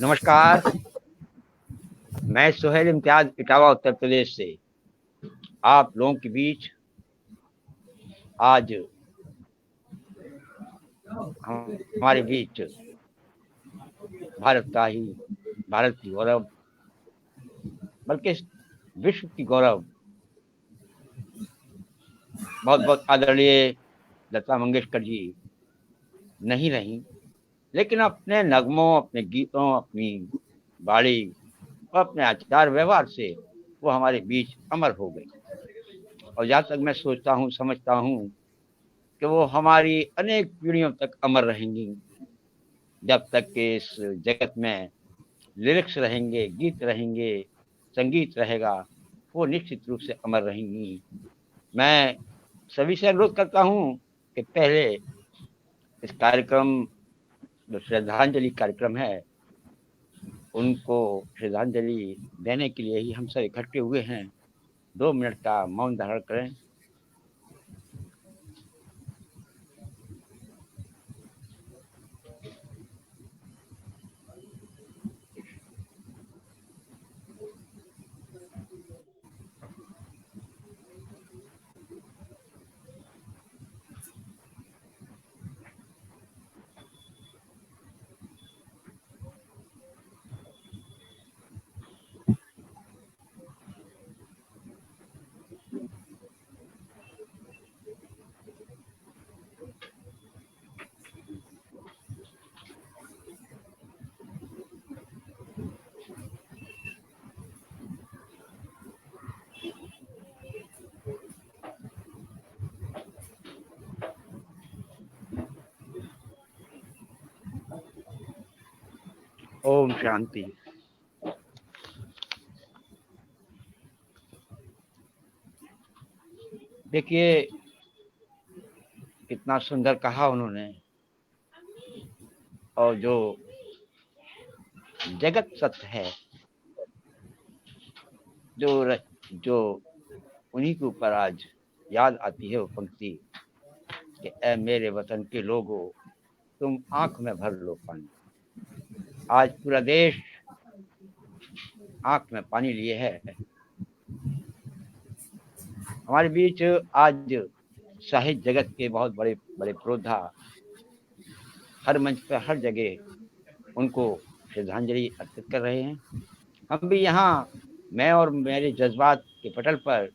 नमस्कार। मैं सुहेल इम्तियाज इटावा उत्तर प्रदेश से आप लोगों के बीच आज हमारे बीच भारत का ही भारत की गौरव बल्कि विश्व की गौरव बहुत बहुत आदरणीय लता मंगेशकर जी नहीं रही, लेकिन अपने नगमों, अपने गीतों, अपनी बाणी और अपने आचार व्यवहार से वो हमारे बीच अमर हो गई। और जहाँ तक मैं सोचता हूँ, समझता हूँ कि वो हमारी अनेक पीढ़ियों तक अमर रहेंगी। जब तक कि इस जगत में लिरिक्स रहेंगे, गीत रहेंगे, संगीत रहेगा, वो निश्चित रूप से अमर रहेंगी। मैं सभी से अनुरोध करता हूँ कि पहले इस कार्यक्रम, जो श्रद्धांजलि कार्यक्रम है, उनको श्रद्धांजलि देने के लिए ही हम सब इकट्ठे हुए हैं। 2 मिनट का मौन धारण करें। ओम शांति। देखिए, कितना सुंदर कहा उन्होंने। और जो जगत सत्य है, जो उन्हीं के ऊपर आज याद आती है वो पंक्ति कि ऐ मेरे वतन के लोगों, तुम आंख में भर लो पानी। आज पूरा देश आंख में पानी लिए है। हमारे बीच आज साहित्य जगत के बहुत बड़े बड़े पुरोधा हर मंच पर, हर जगह उनको श्रद्धांजलि अर्पित कर रहे हैं। हम भी यहाँ, मैं और मेरे जज्बात के पटल पर,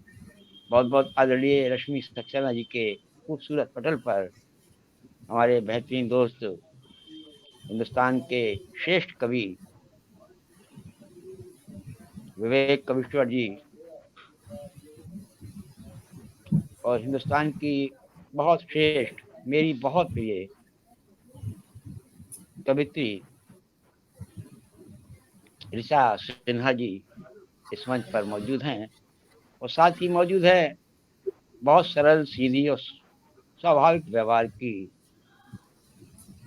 बहुत बहुत आदरणीय रश्मि सक्सेना जी के खूबसूरत पटल पर, हमारे बेहतरीन दोस्त, हिंदुस्तान के श्रेष्ठ कवि विवेक कविश्वर जी और हिंदुस्तान की बहुत श्रेष्ठ, मेरी बहुत प्रिय कवित्री ऋचा सिन्हा जी इस मंच पर मौजूद हैं। और साथ ही मौजूद है बहुत सरल, सीधी और स्वाभाविक व्यवहार की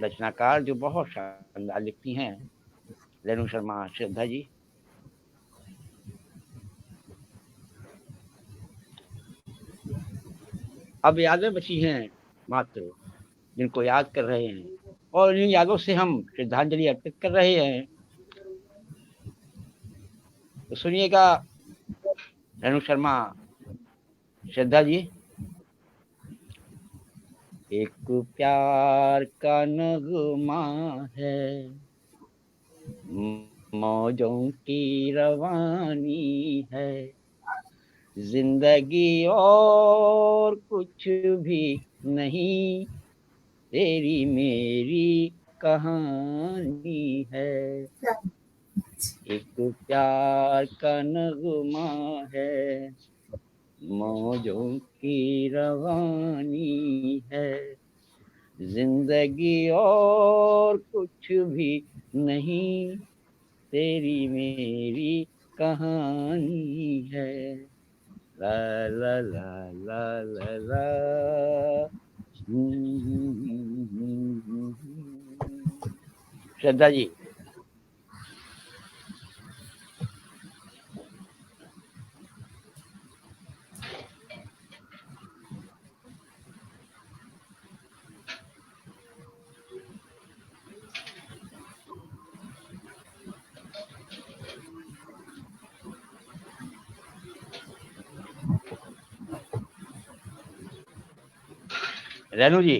रचनाकार, जो बहुत शानदार लिखती हैं, रेणु शर्मा श्रद्धा जी। अब यादें बची हैं मात्र, जिनको याद कर रहे हैं, और इन यादों से हम श्रद्धांजलि अर्पित कर रहे हैं। तो सुनिएगा रेणु शर्मा श्रद्धा जी। एक प्यार का नगमा है, मौजों की रवानी है, जिंदगी और कुछ भी नहीं, तेरी मेरी कहानी है। एक प्यार का नगमा है, मौजों की रवानी है, जिंदगी और कुछ भी नहीं, तेरी मेरी कहानी है। ला ला ला ला ला ला। श्रद्धा जी। रेनू जी।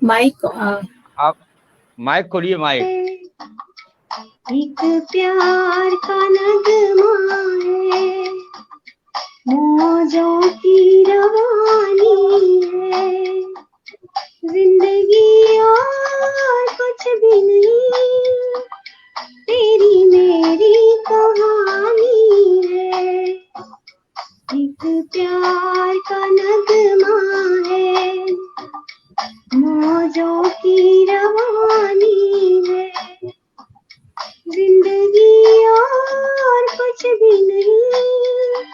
माइक आप माइक खोलिए, माइक। एक प्यार का नगमा है, मौजों की रवानी है, जिंदगी और कुछ भी नहीं, तेरी मेरी कहानी है। एक प्यार का नगमा है, मौजों की रवानी है, जिंदगी और कुछ भी नहीं,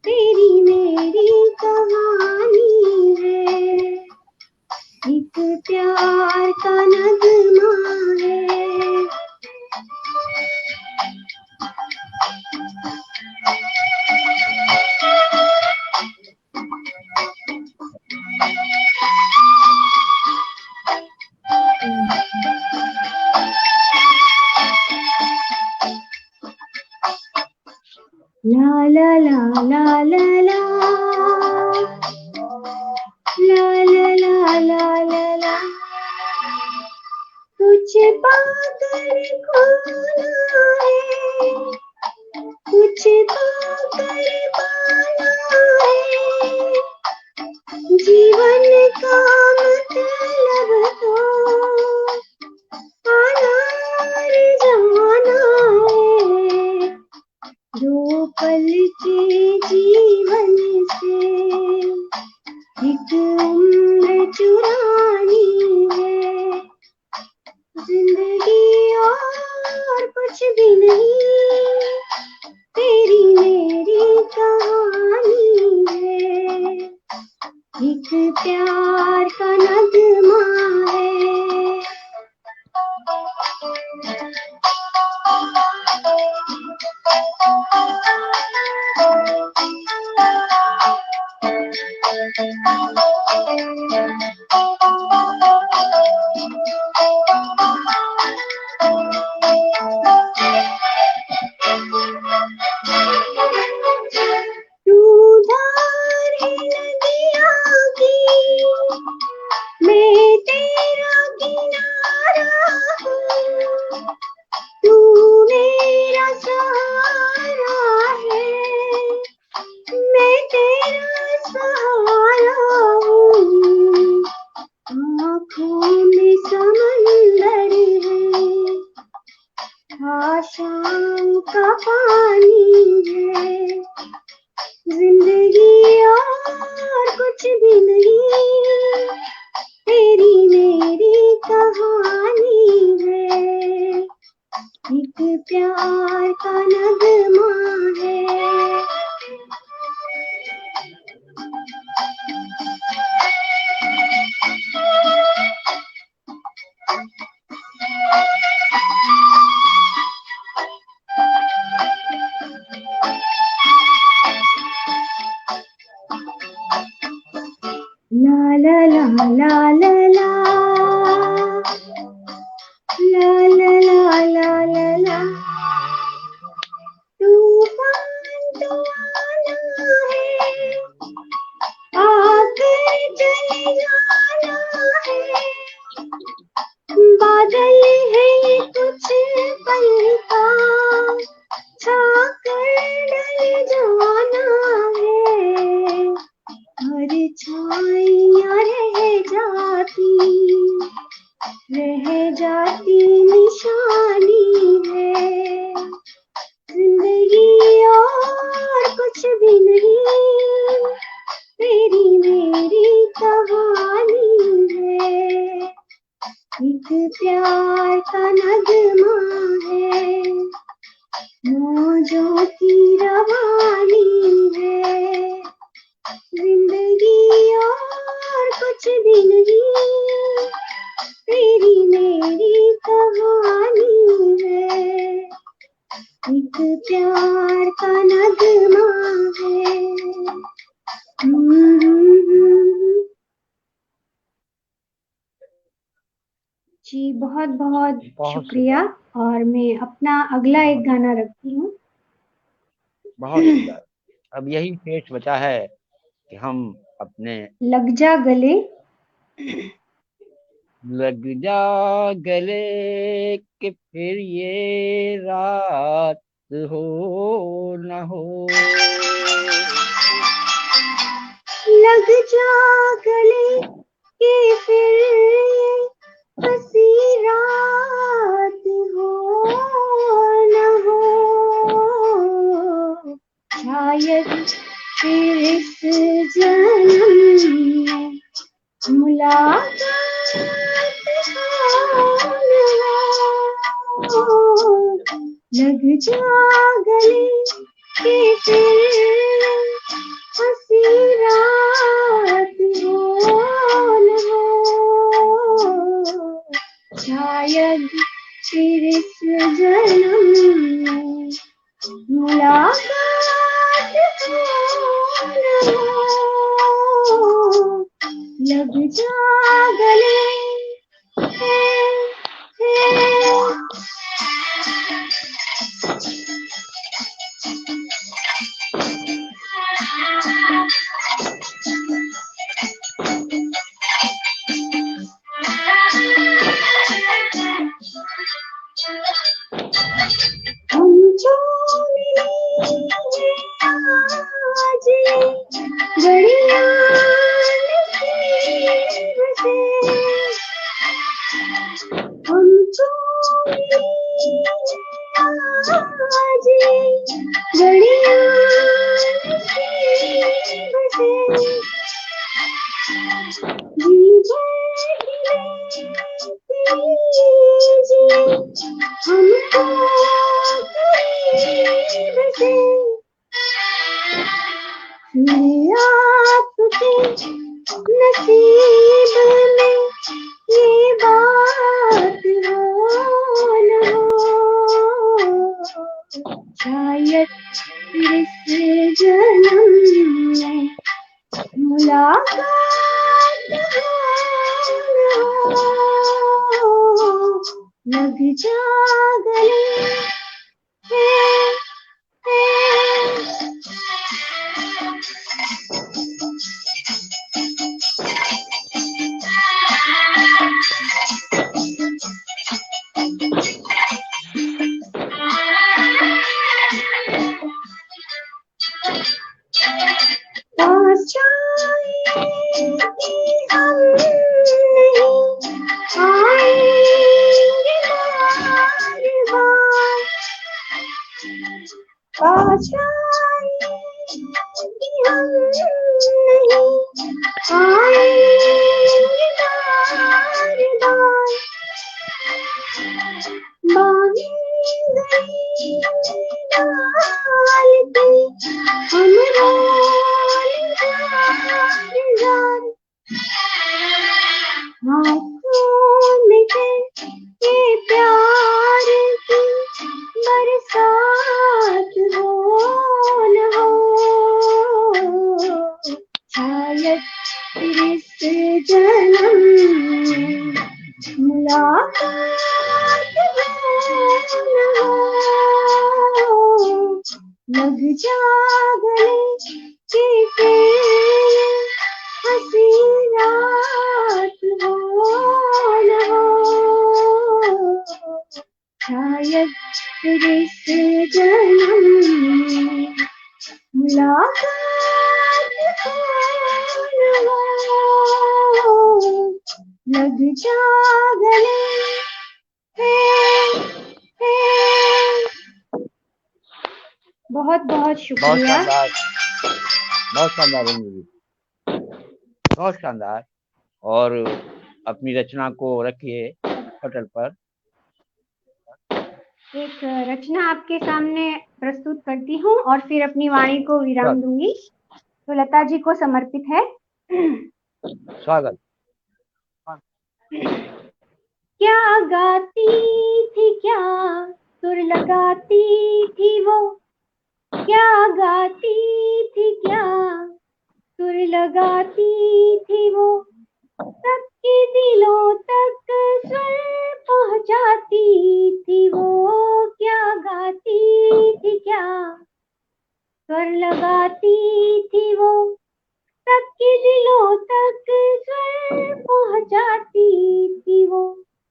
तेरी मेरी कहानी है। एक प्यार का नगमा है। ला ला ला ला ला ला ला ला ला ला ला ला, कुछ पाकर खोना है, कुछ पाकर पाना है, जीवन का मतलब तो आना रे जाना है। दो पल के जीवन से एक उम्र चुरानी है, जिंदगी और कुछ भी नहीं, तेरी मेरी कहानी है। एक प्यार का नगमा है। तू धार है नदिया की, मैं तेरा किनारा हूँ, तू मेरा सहारा है, मैं तेरा सहारा हूँ। आँखों में समंदर है, आशाओं का पानी है, जिंदगी और कुछ भी नहीं, तेरी मेरी कहानी है। एक प्यार का नगमा है। ला ला ला ला ला ला ला ला ला ला ला ला, तूफान तो आना है, आकर चले जाना है, बादल है ये कुछ पल का, छाकर ढल जाना है, हर छाइयाँ रह जाती निशानी है, जिंदगी और कुछ भी नहीं, तेरी मेरी कहानी है। एक प्यार का नगमा है, मौजों की रवानी बहुत बहुत बहुत शुक्रिया। और मैं अपना अगला एक गाना रखती हूँ। बहुत सुंदर। अब यही शेष बचा है कि हम अपने लग जा गले। लग जा गले कि फिर ये रात हो न हो। लग जा गले कि फिर ये हंसी रात हो न हो। शायद फिर इस जन्म में मुलाकात हो न हो। लग जा गले कि फिर हंसी रात हो न हो। शायद फिर इस जन्म में मुलाकात हो न हो। लग जा गले हम जो मिले आज घड़ियां नसीब से। हम जो मिले आज घड़ियां नसीब से। जी लीजिए हमको करीब से। फिर आपके नसीब में ये बात हो न हो। शायद फिर इस जन्म में मुलाकात हो न हो। लग जा गले पास जाएंगे हम नहीं आएंगे बार बार। पास जाएंगे हम नहीं आएंगे बार बार। बांधे गले डाल के हम रोल जार जार। हाथों में है ये प्यार की बरसात हो न हो। शायद फिर इस जन्म में मुलाकात हो न हो। लग जा गले कि फिर हंसी रात हो न हो। शायद फिर इस जन्म में मुलाकात हो न हो। लग जा गले बहुत बहुत बहुत शुक्रिया। शानदार, बहुत शानदार रंजू जी, बहुत शानदार। और अपनी रचना को रखिए पटल पर। एक रचना आपके सामने प्रस्तुत करती हूँ और फिर अपनी वाणी को विराम दूंगी। तो लता जी को समर्पित है। स्वागत। क्या गाती थी, क्या सुर लगाती थी वो। क्या गाती थी, क्या सुर लगाती थी वो। सबके दिलों तक स्वर पहुंचाती थी वो, क्या गाती थी क्या, स्वर लगाती थी वो, सबके दिलों तक स्वर पहुंचाती थी वो।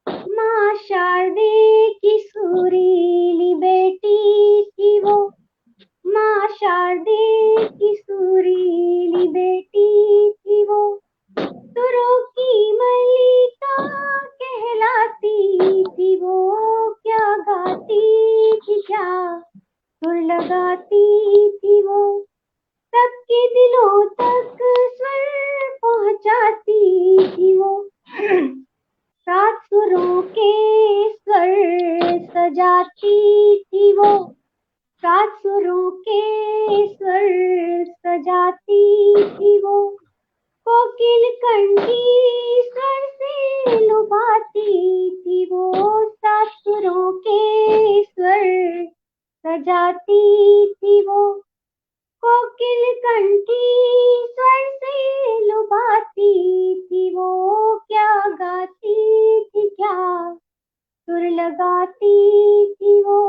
माँ शारदे की सुरीली बेटी थी वो, माँ शारदे की सुरीली बेटी थी वो। सुरों की मल्लिका कहलाती थी वो, क्या गाती थी क्या, सुर लगाती थी वो, सबके दिलों तक स्वर पहुंचाती थी वो। सात सुरों के स्वर सजाती थी वो, सात सुरों के स्वर सजाती थी वो। कोकिल कंठी स्वर से लुभाती थी वो, सात सुरों के स्वर सजाती थी वो। कोकिल कंठी स्वर से लुभाती थी वो, क्या गाती थी क्या, सुर लगाती थी वो।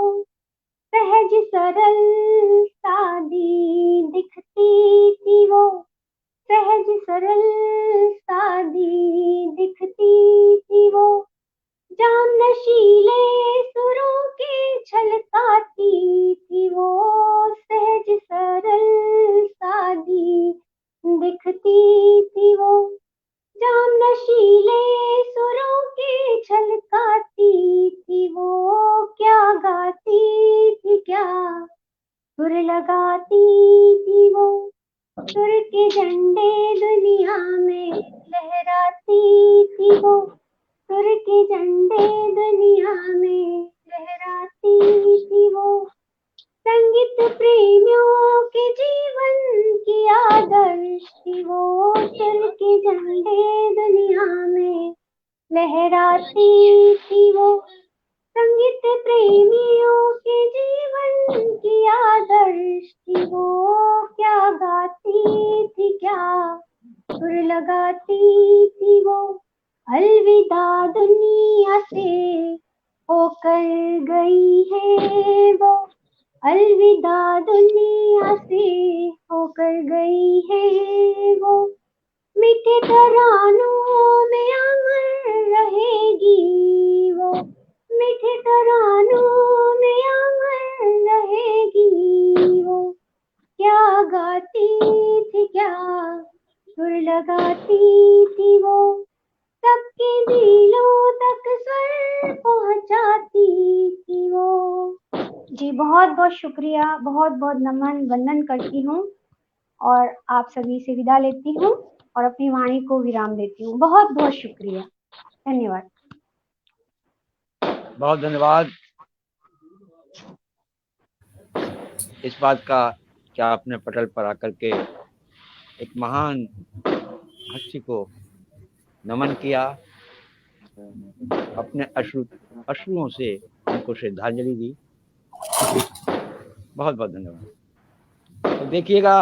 सहज सरल सादी दिखती थी वो, सहज सरल सादी दिखती थी वो। जाम नशीले सुरों के छलकाती थी वो, सहज सरल सादी दिखती थी वो। जाम नशीले सुरों के छलकाती थी वो, क्या गाती थी क्या, सुर लगाती थी वो। सुर के झंडे दुनिया में लहराती थी वो, सुर के झंडे दुनिया में लहराती थी वो। संगीत प्रेमियों के जीवन की आदर्श थी वो, सुर के झंडे दुनिया में लहराती थी वो। संगीत प्रेमियों के जीवन की आदर्श थी वो, क्या गाती थी क्या, सुर लगाती थी वो। अलविदा दुनिया से होकर गई है वो, अलविदा दुनिया से होकर गई है वो। मीठे तरानों में अमर रहेगी वो, मीठे तरानों में अमर रहेगी वो। क्या गाती थी क्या, सुर लगाती थी वो, सबके दिलों तक स्वर पहुंचाती थी वो। जी बहुत बहुत शुक्रिया, बहुत बहुत नमन वंदन करती हूँ और आप सभी से विदा लेती हूँ और अपनी वाणी को विराम देती हूँ। बहुत बहुत शुक्रिया, धन्यवाद। बहुत धन्यवाद। इस बात का क्या आपने पटल पर आकर के एक महान हस्ती को नमन किया, अपने अश्रुओं से उनको श्रद्धांजलि दी। बहुत बहुत धन्यवाद। तो देखिएगा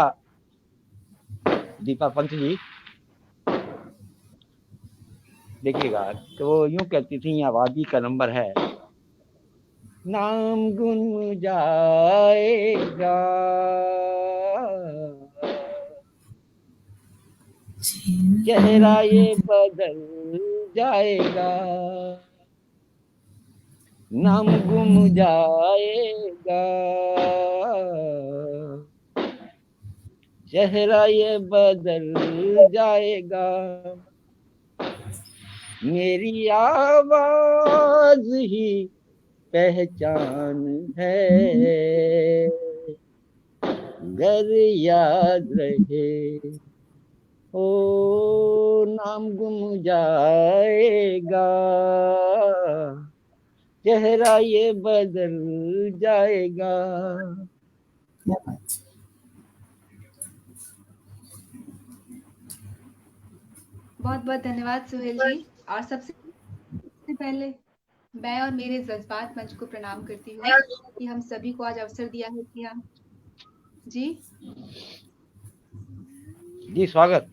दीपा पंत जी, देखिएगा तो वो यूं कहती थी, आबादी का नंबर है, नाम गुन जाएगा, चेहरा ये बदल जाएगा, नाम गुम जाएगा, चेहरा ये बदल जाएगा, मेरी आवाज ही पहचान है, गर याद रहे ओ नाम गुम जाएगा, चेहरा ये बदल जाएगा। बहुत बहुत धन्यवाद सुहेल जी। और सबसे पहले मैं और मेरे जज्बात मंच को प्रणाम करती हूँ कि हम सभी को आज अवसर दिया है कि हम जी स्वागत।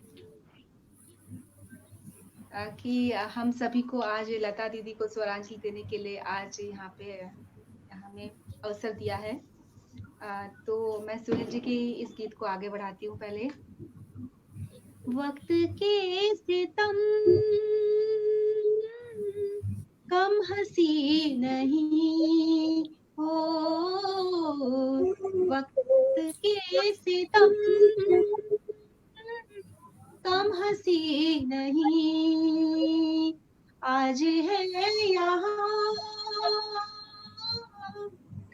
कि हम सभी को आज लता दीदी को स्वरांजलि देने के लिए आज यहाँ पे हमें अवसर दिया है। तो मैं सुनील जी की इस गीत को आगे बढ़ाती हूँ पहले। वक्त के सितम कम हंसी नहीं हो, वक्त के सितम कम हंसी नहीं, आज है यहाँ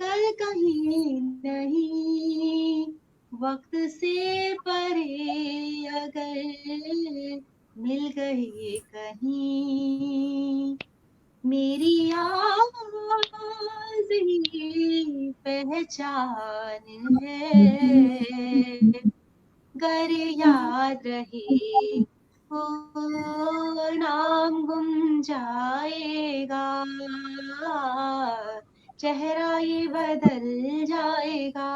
कल कहीं नहीं, वक्त से परे अगर मिल गए कहीं, मेरी आवाज़ ही पहचान है, गर याद रहे वो नाम गुम जाएगा, चेहरा ये बदल जाएगा,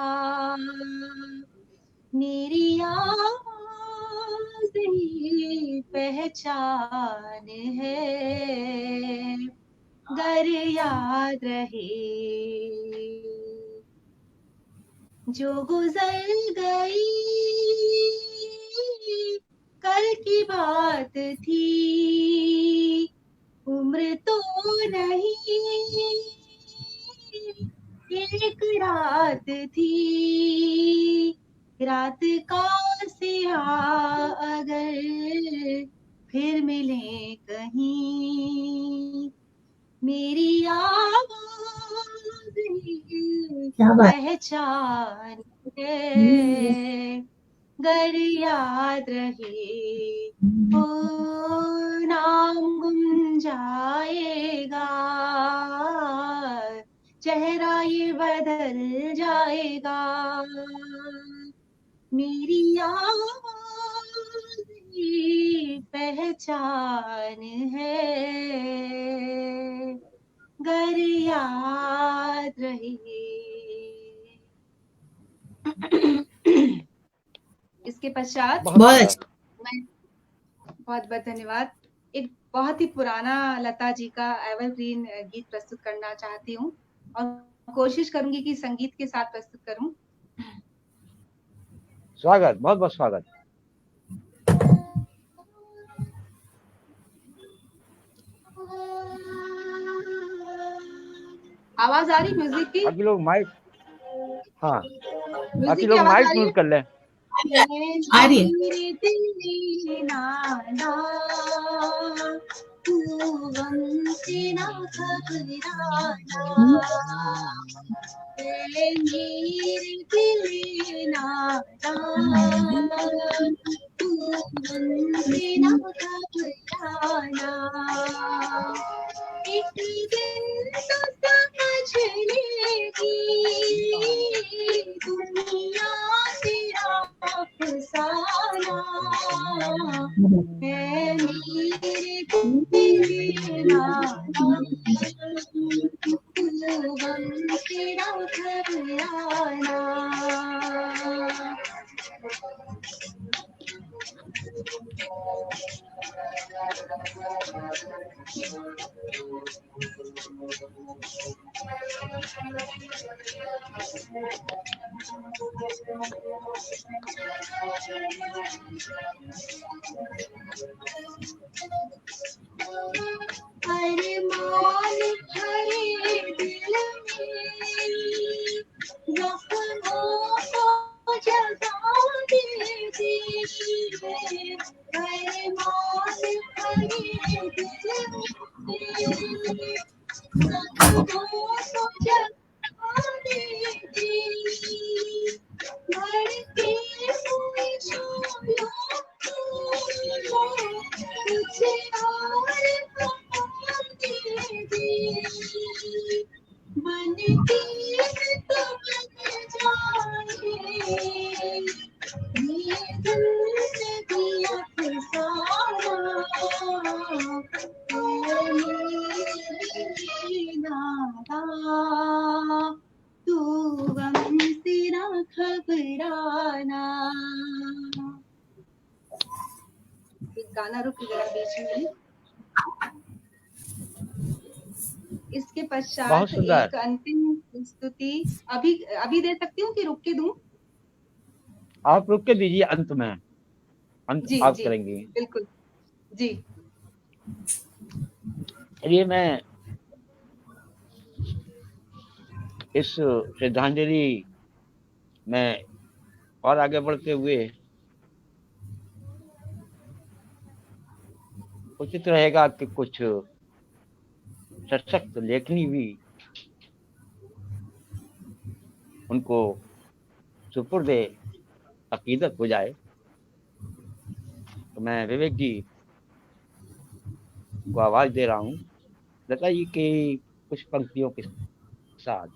मेरी आवाज़ ही पहचान है, गर याद रहे जो गुजर गई कल की बात थी, उम्र तो नहीं एक रात थी, रात का सियाह अगर फिर मिले कहीं, मेरी आवाज़ ही पहचान है, गर याद रहे वो नाम गुम जाएगा, चेहरा ये बदल जाएगा, मेरी आवाज़ ही पहचान है, गर याद रहे। इसके पश्चात बहुत मैं बहुत बहुत धन्यवाद, एक बहुत ही पुराना लता जी का एवरग्रीन गीत प्रस्तुत करना चाहती हूँ और कोशिश करूंगी कि संगीत के साथ प्रस्तुत करूं। स्वागत, बहुत बहुत स्वागत। आवाज आ रही म्यूजिक की? बाकी लोग माइक, हाँ बाकी म्यूजिक की लोग आवाज माइक आ रही म्यूट कर लें। आ रही है। नाना तू गम से ना घबराना, मेरे दिल नाना तू गम से ना घबराना, एक दिन तो समझ लेगी दुनिया तेरा अफसाना, है मेरे दिल नाना तू गम तेरा घबराना। अरमान भरे दिल में जख्मों को जगा देती है, अरमान भरे दिल में जख्मों को जगा देती, बढ़ती हुई शोलों तुझे और बनती तो बन जाए ये जिंदगी अफसाना, नादा तू गम से ना घबराना। एक गाना रुक गया बीच में। इसके बहुत पश्चात सुंदर। एक अंतिम स्तुति अभी अभी दे सकती हूँ कि रुक के दूं? आप रुक के दीजिए, अंत में, अंत जी आप जी करेंगी। बिल्कुल जी। चलिए, मैं इस श्रद्धांजलि में और आगे बढ़ते हुए उचित रहेगा कि कुछ सशक्त लेखनी भी उनको सुपुर्द अकीदत हो जाए। तो मैं विवेक जी को आवाज दे रहा हूँ लता जी की कुछ पंक्तियों के साथ।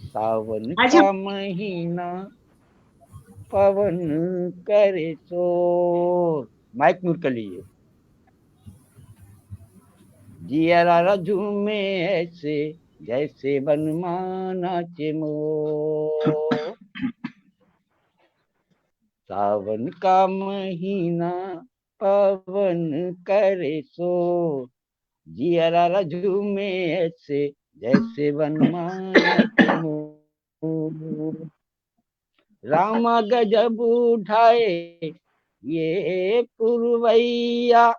सावन आज का महीना पवन करे शोर, माइक म्यूट कर लीजिए। जिया झूमे ऐसे जैसे बनमाना चिमोर। सावन का महीना पवन करे शोर, जिया झूमे ऐसे जैसे बनमाना चिमोर। रामा गजब उठाए ये पुरवैया,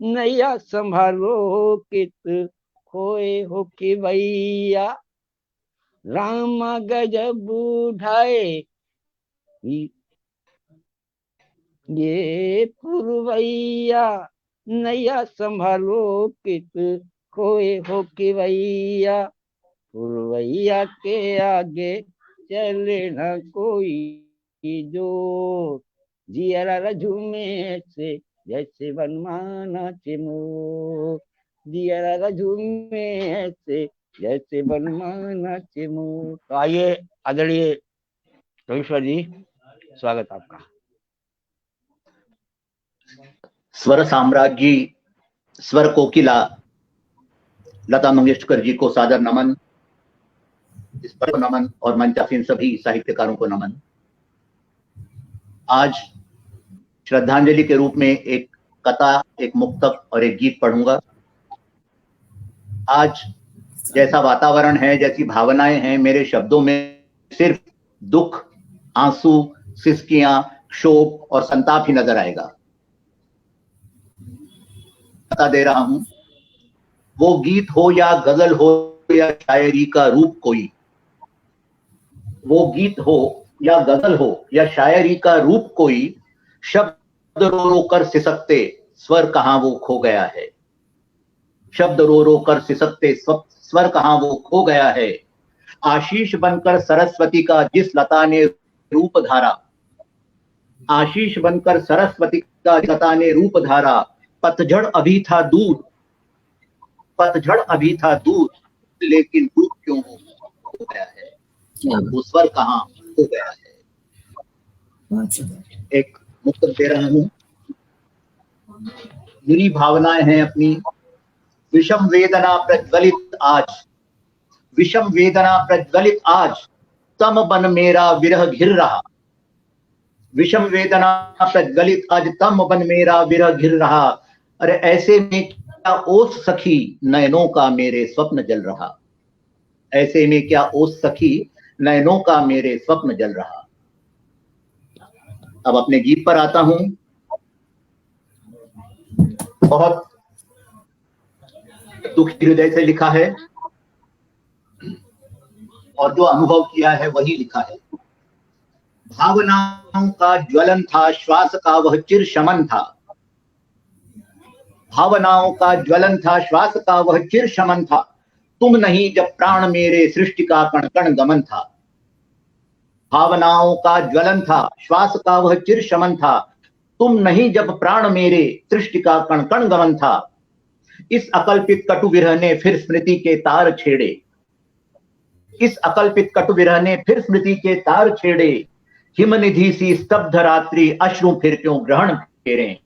नैया संभालो कित खोए हो कि भैया। रामा गजब उठाए ये पुरवैया, नैया संभालो कित खोए हो कि भैया। पुरवैया के आगे चले न कोई जोर, जिया झूमे से जैसे बनमाना चिमोर। जिया झूमे से जैसे बनमाना चिमोर। तो आइए आदरणीय रविश्वर जी, स्वागत आपका। स्वर साम्राज्ञी, स्वर कोकिला लता मंगेशकर जी को सादर नमन। इस पर को नमन और मंचासीन सभी साहित्यकारों को नमन। आज श्रद्धांजलि के रूप में एक कथा, एक मुक्तक और एक गीत पढ़ूंगा। आज जैसा वातावरण है, जैसी भावनाएं हैं, मेरे शब्दों में सिर्फ दुख, आंसू, सिसकियां, क्षोभ और संताप ही नजर आएगा। बता दे रहा हूं, वो गीत हो या गजल हो या शायरी का रूप कोई, वो गीत हो या गजल हो या शायरी का रूप कोई, शब्द रो रो कर सिसकते स्वर कहां वो खो गया है। शब्द रो रो कर सिसकते स्वर कहां वो खो गया है। आशीष बनकर सरस्वती का जिस लता ने रूप धारा, आशीष बनकर सरस्वती का लता ने रूप धारा। पतझड़ अभी था दूर, पतझड़ अभी था दूर, लेकिन रूप क्यों हो गया है, वो स्वर कहां हो गया है। एक मुक्तक दे रहा हूं। मेरी भावनाएं हैं अपनी, विषम वेदना प्रज्वलित आज, विषम वेदना प्रज्वलित आज, तम बन मेरा विरह घिर रहा। विषम वेदना प्रज्वलित आज, तम बन मेरा विरह घिर रहा। अरे ऐसे में क्या ओस सखी, नयनों का मेरे स्वप्न जल रहा। ऐसे में क्या ओस सखी, नयनों का मेरे स्वप्न जल रहा। अब अपने गीत पर आता हूं। बहुत दुखी हृदय से लिखा है और जो अनुभव किया है वही लिखा है। भावनाओं का ज्वलन था, श्वास का वह चिर शमन था। भावनाओं का ज्वलन था, श्वास का वह चिर शमन था। तुम नहीं जब प्राण मेरे, सृष्टि का कण कण गमन था। भावनाओं का ज्वलन था, श्वास का वह चिर शमन था। तुम नहीं जब प्राण मेरे, सृष्टि का कण कण गमन था। इस अकल्पित कटु विरह ने फिर स्मृति के तार छेड़े। इस अकल्पित कटु विरह ने फिर स्मृति के तार छेड़े। हिमनिधि सी स्तब्ध रात्रि, अश्रु फिर क्यों ग्रहण फेरे।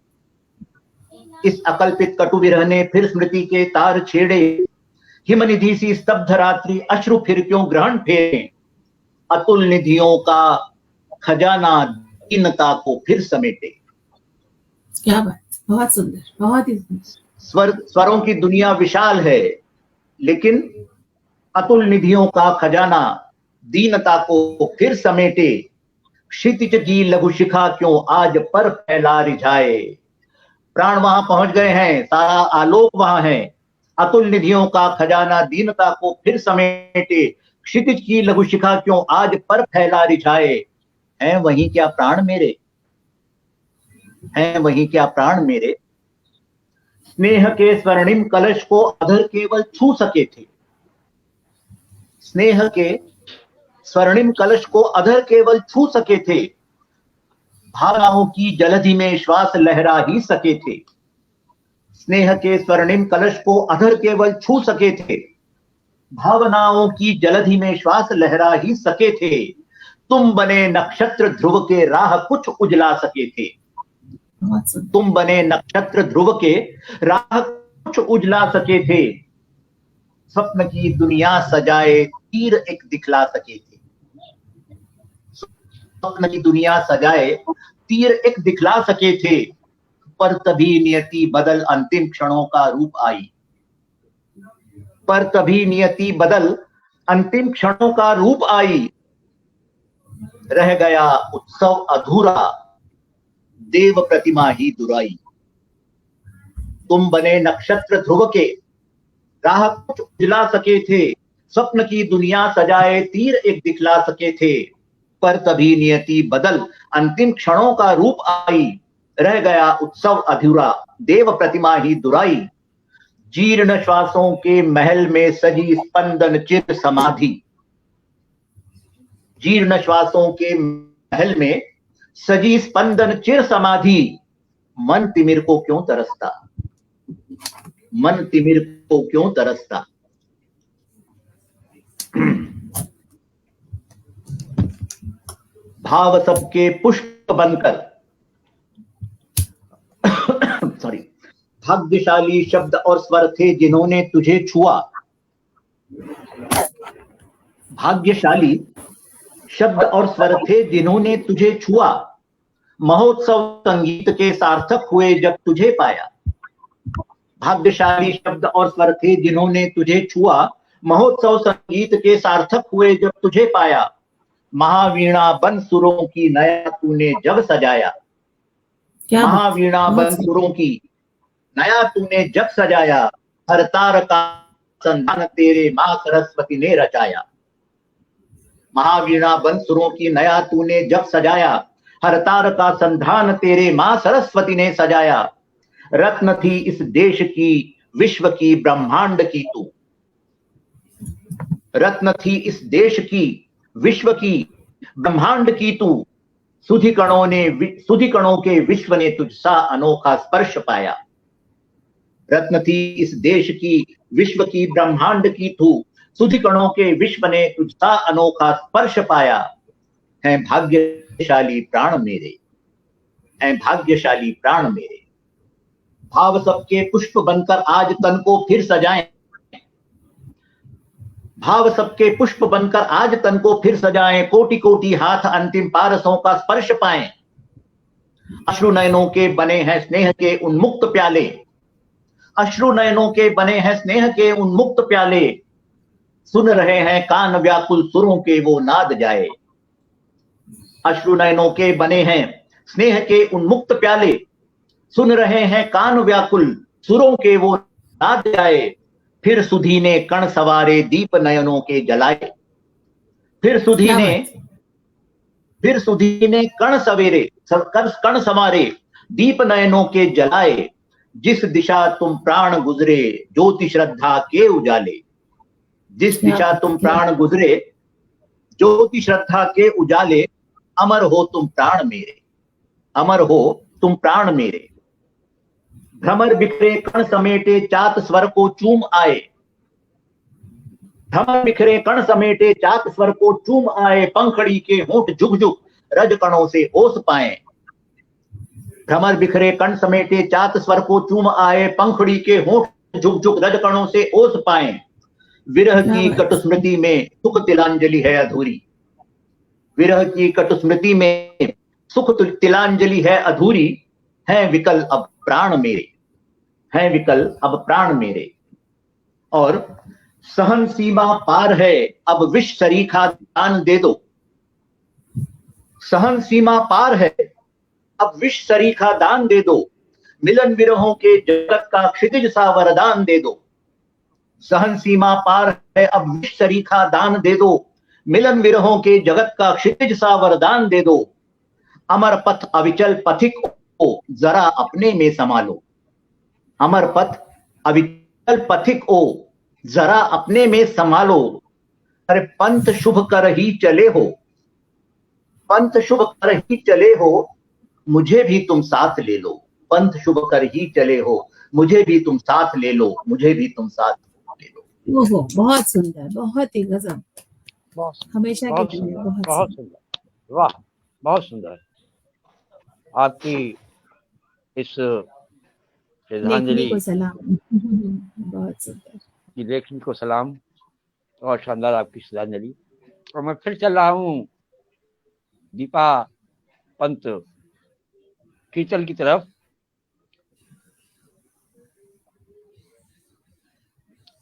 इस अकल्पित कटु विरह ने फिर स्मृति के तार छेड़े। हिमनिधि सी स्तब्ध रात्रि, अश्रु फिर क्यों ग्रहण फेरे। अतुल निधियों का खजाना दीनता को फिर समेटे। क्या बात, बहुत सुंदर, बहुत ही सुंदर। स्वरों की दुनिया विशाल है, लेकिन अतुल निधियों का खजाना दीनता को फिर समेटे। क्षितिज की लघु शिखा क्यों आज पर फैला रिझाए। प्राण वहां पहुंच गए हैं, सारा आलोक वहां है। अतुल निधियों का खजाना दीनता को फिर समेटे। क्षितिज की लघु शिखा क्यों आज पर फैला रिझाए। हैं वहीं क्या प्राण मेरे, हैं वहीं क्या प्राण मेरे। स्नेह के स्वर्णिम कलश को अधर केवल छू सके थे। स्नेह के स्वर्णिम कलश को अधर केवल छू सके थे। भावनाओं की जलधि में श्वास लहरा ही सके थे। स्नेह के स्वर्णिम कलश को अधर केवल छू सके थे। भावनाओं की जलधि में श्वास लहरा ही सके थे। तुम बने नक्षत्र ध्रुव के राह कुछ उजला सके थे। तुम बने नक्षत्र ध्रुव के राह कुछ उजला सके थे। स्वप्न की दुनिया सजाए तीर एक दिखला सके थे। स्वप्न की दुनिया सजाए तीर एक दिखला सके थे। पर तभी नियति बदल अंतिम क्षणों का रूप आई। पर तभी नियति बदल अंतिम क्षणों का रूप आई। रह गया उत्सव अधूरा, देव प्रतिमा ही दुराई। तुम बने नक्षत्र ध्रुव के राह कुछ उजला सके थे। स्वप्न की दुनिया सजाए तीर एक दिखला सके थे। पर तभी नियति बदल अंतिम क्षणों का रूप आई। रह गया उत्सव अधूरा, देव प्रतिमा ही दुराई। जीर्ण श्वासों के महल में सजी स्पंदन चिर समाधि। जीर्ण श्वासों के महल में सजी स्पंदन चिर समाधि। मन तिमिर को क्यों तरसता, मन तिमिर को क्यों तरसता। भाव सबके पुष्प बनकर सॉरी भाग्यशाली शब्द और स्वर थे जिन्होंने तुझे छुआ। भाग्यशाली शब्द और स्वर थे जिन्होंने तुझे छुआ। महोत्सव संगीत के सार्थक हुए जब तुझे पाया। भाग्यशाली शब्द और स्वर थे जिन्होंने तुझे छुआ। महोत्सव संगीत के सार्थक हुए जब तुझे पाया। महावीणा बन सुरों की नया तूने जब सजाया। महावीणा बन सुरों की नया तूने जब सजाया। हर तार का संधान तेरे मां सरस्वती ने रचाया। महावीणा बन सुरों की नया तूने जब सजाया। हर तार का संधान तेरे मां सरस्वती ने सजाया। रत्न थी इस देश की विश्व की ब्रह्मांड की तू। रत्न थी इस देश की विश्व की ब्रह्मांड की तू। सुधि कणों के विश्व ने तुझसा अनोखा स्पर्श पाया। रत्न थी इस देश की विश्व की ब्रह्मांड की तू। सुधि कणों के विश्व ने तुझसा अनोखा स्पर्श पाया। है भाग्यशाली प्राण मेरे, है भाग्यशाली प्राण मेरे। भाव सबके पुष्प बनकर आज तन को फिर सजाएं। भाव सबके पुष्प बनकर आज तन को फिर सजाएं। कोटि कोटि हाथ अंतिम पारसों का स्पर्श पाएं। अश्रु नयनों के बने हैं स्नेह के उन्मुक्त प्याले। अश्रु नयनों के बने हैं स्नेह के उन्मुक्त प्याले। सुन रहे हैं कान व्याकुल सुरों के वो नाद जाए। अश्रु नयनों के बने हैं स्नेह के उन्मुक्त प्याले। सुन रहे हैं कान व्याकुल सुरों के वो नाद जाए। फिर सुधी ने कण सवारे दीप नयनों के जलाए। फिर सुधी ने कण सवारे दीप नयनों के जलाए। जिस दिशा तुम प्राण गुजरे ज्योति श्रद्धा के उजाले। जिस दिशा तुम प्राण गुजरे ज्योति श्रद्धा के उजाले। अमर हो तुम प्राण मेरे, अमर हो तुम प्राण मेरे। भ्रमर बिखरे कण समेटे चात स्वर को चूम आए। भ्रमर बिखरे कण समेटे चात स्वर को चूम आए। पंखड़ी के होंठ झुक झुक रज कणों से ओस पाए। भ्रमर बिखरे कण समेटे चात स्वर को चूम आए। पंखड़ी के होंठ झुक झुक रज कणों से ओस पाए। विरह की कटु स्मृति में सुख तिलांजलि है अधूरी। विरह की कटु स्मृति में सुख तिलांजलि है अधूरी। है विकल अब प्राण मेरे, हैं विकल अब प्राण मेरे, और सहन सीमा पार है अब विष सरीखा दान दे दो। सहन सीमा पार है अब विष सरीखा दान दे दो, मिलन विरहों के जगत का क्षितिज सा वरदान दे दो। सहन सीमा पार है अब विष सरीखा दान दे दो, मिलन विरहों के जगत का क्षितिज सा वरदान दे दो। अमर पथ अविचल पथिक ओ जरा अपने में संभालो, अमर पथ अविचल पथिक ओ जरा अपने में संभालो। अरे पंथ शुभ कर ही चले हो, पंथ शुभ कर ही चले हो, मुझे भी तुम साथ ले लो। पंथ शुभ कर ही चले हो, मुझे भी तुम साथ ले लो, मुझे भी तुम साथ ले लो। ओहो, बहुत सुंदर, बहुत ही गजब, बहुत हमेशा बहुत के लिए सुंदर, बहुत बहुत सुंदर। सुंदर, वाह, बहुत सुंदर। आपकी इस लेखनी श्रद्धांजलि को सलाम। बहुत सुंदर। की लेखनी को सलाम, और शानदार आपकी श्रद्धांजलि। और मैं फिर चल रहा हूँ दीपा पंत कीर्तन की तरफ।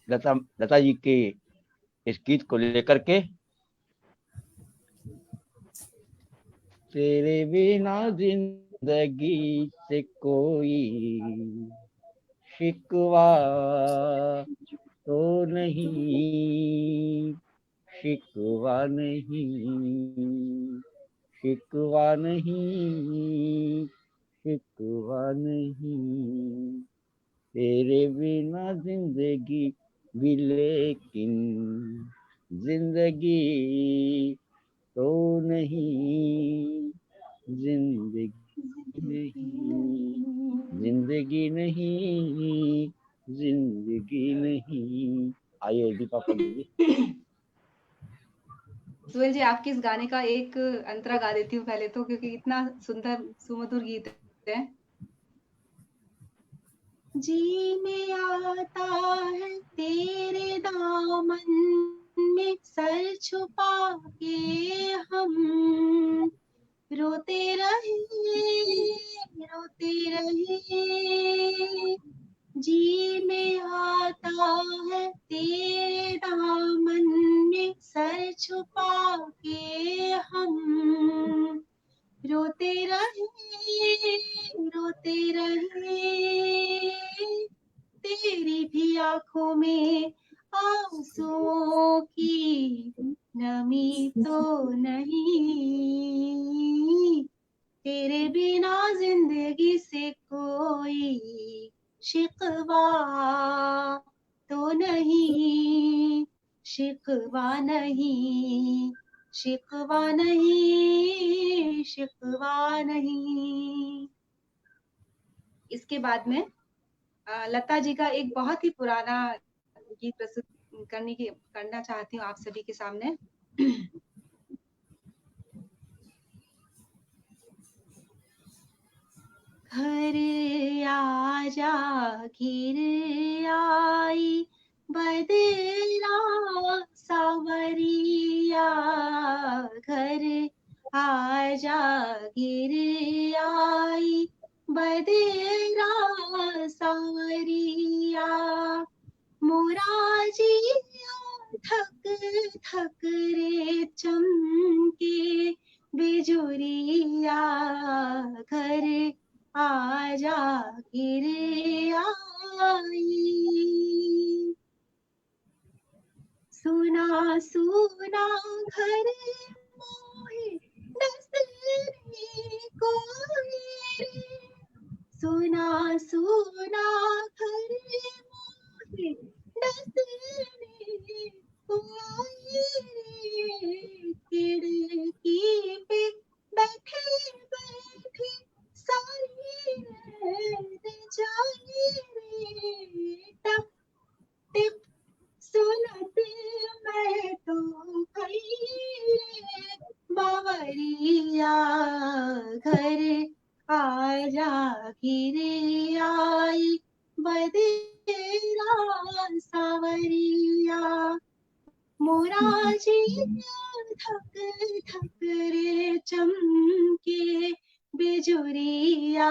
लता जी के इस गीत को लेकर के, तेरे बिना जिंदगी से कोई शिकवा तो नहीं, शिकवा नहीं, शिकवा नहीं, शिकवा नहीं, तेरे बिना जिंदगी भी लेकिन जिंदगी तो नहीं, जिंदगी नहीं, जिंदगी नहीं, जिंदगी नहीं। आइए दीपा पंडित जी। सुहेल जी, आपके इस गाने का एक अंतरा गा देती हूँ पहले तो, क्योंकि इतना सुंदर सुमधुर गीत है। जी में आता है तेरे दामन में सर छुपा के हम, रोते रहे जी में आता है तेरे दामन में सर छुपा के हम, रोते रहे तेरी भी आंखों में आंसुओं की नमी तो नहीं, तेरे बिना जिंदगी से कोई शिकवा तो नहीं, शिकवा नहीं, शिकवा नहीं, शिकवा नहीं। इसके बाद में लता जी का एक बहुत ही पुराना गीत प्रस्तुत करना चाहती हूँ आप सभी के सामने। घर आजा गिर आई बदला सावरिया, घर आजा गिर आई बदला सावरिया, मोरा जिया थक थक रे चमके बिजुरिया, घर आजा गिर आई। सुना सुना घर मोहे दस्तरे कोई रे, सुना सुना घर मोहे दस्तरे कोई रे, खिड़की पे बैठे बैठे सारी रह जाए रे, टप टिप सुनते मैं तो गई रे बावरिया, घर आजा गिर आई बदेरा सावरिया, मोरा जिया थक थक रे चमके बिजुरिया,